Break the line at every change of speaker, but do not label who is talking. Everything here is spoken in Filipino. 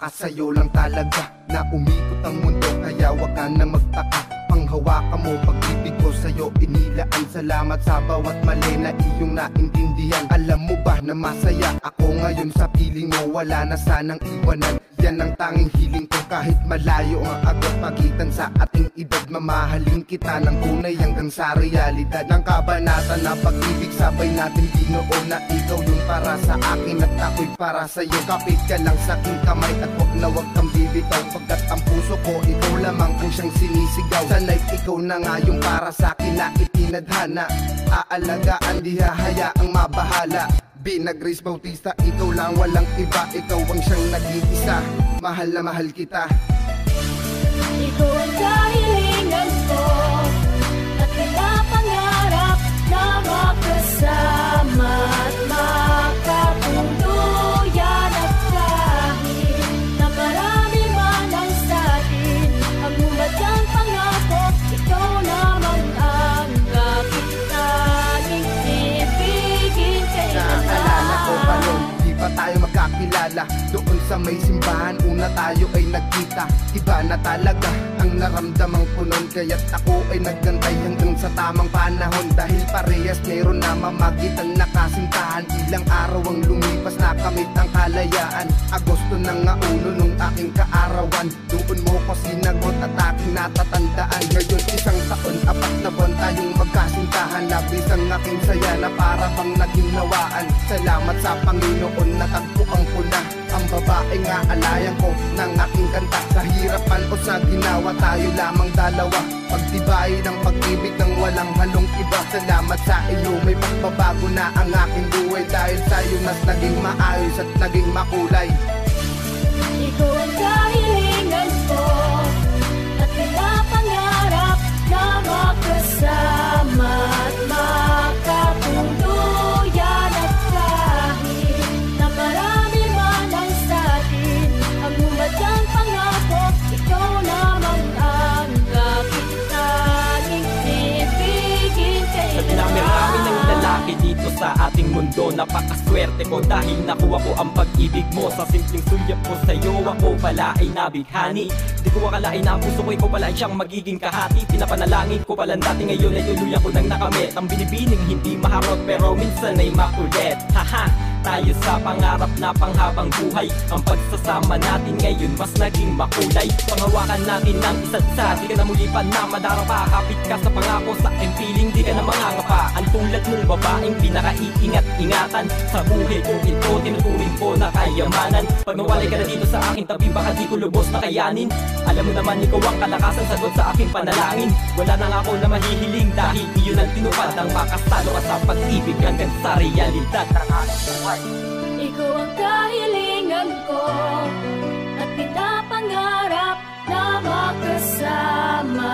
baka sa'yo lang talaga na umikot ang mundo, kaya wag ka na magtaka. Panghawakan mo pag-ibig ko sa'yo inilaan. Salamat sa bawat mali na iyong naintindihan. Alam mo ba na masaya ako ngayon sa piling mo? Wala na sanang iwanan, yan ang tanging hiling ko. Kahit malayo ang agad pagitan sa ating edad, mamahalin kita ng tunay hanggang sa realidad. Ng kabanata na pag-ibig, sabay natin binuo na ikaw yung para sa akin at ako'y para sa'yo. Kapit ka lang sa aking kamay at wag kang bibitaw, pagkat ang puso ko ikaw lamang kung siyang sinisigaw. Sana'y ikaw na nga yung para sa akin na itinadhana. Aalagaan, di hahayaang mabahala. Binag Grace Bautista, ikaw lang, walang iba. Ikaw ang siyang nag-iisa, mahal na mahal kita.
Ikaw ang kahilingan ko at pinapangarap na makasama at makatuluyan. At kahit na marami man ang satin, ang umadyang pangako, ikaw naman ang aking tanging ibigin.
Naalala ko pa nun, di pa tayo magkakilala. Doon sa may simbahan, una tayo ay nagkita. Iba na talaga ang naramdaman ko nun, kaya't ako ay naggantay hanggang sa tamang panahon. Dahil parehas mayroon na mamagitan na kasintahan. Ilang araw ang lumipas, nakamit ang kalayaan. Agosto na nga uno nung aking kaarawan. Doon mo ko sinagot at aking natatandaan. Ngayon 1 taon, 4 na buwan tayong magkasintahan. Labis ang aking saya na para bang naging nawaan. Salamat sa Panginoon, natagpuan ko na ang babae nga alayan ko ng aking kanta. Sa hirapan o sa ginawa, tayo lamang dalawa. Pagtibay ng pag-ibig ng walang halong iba. Salamat sa iyo, may pagbabago na ang aking buhay. Dahil sa'yo mas naging maayos at naging makulay.
Ikaw ang kahilingan ko at pinapangarap na makasama at makatuluyan. At kahit na marami man ang satin, ang umadyang pangako, ikaw naman ang aking tanging ibigin.
Sa dinami-rami ng lalaki dito sa ating mundo, napakaswerte ko dahil nakuha ko ang pag-ibig mo. Sa simpleng sulyap ko sa'yo, ako pala ay nabighani. Di ko akalain na ang puso ko, ikaw pala ay siyang magiging kahati. Pinapanalangin ko pala dati, ngayon ay tuluyan ko nang nakamit. Ang binibining hindi maharot pero minsan ay makulit. Haha, tayo sa pangarap na panghabang buhay. Ang pagsasama natin ngayon mas naging makulay. Panghawakan natin ng isa't isa, di ka na muli pa na madarapa. Kapit ka sa pangako, sa aking piling di ka na mangangapa. Ang tulad mong babaeng pinaka-iingat-ingatan sa buhay ko, ito tinuturing ko na kayamanan. Pag nawalay ka na dito sa aking tabi, baka di ko lubos na kayanin. Alam mo naman ikaw ang kalakasan, sagot sa aking panalangin. Wala na nga ako na mahihiling dahil iyon ang tinupad ng makasalo ka sa pag-ibig hanggang sa realidad ng aking buhay.
Ikaw ang kahilingan ko at pinapangarap na makasama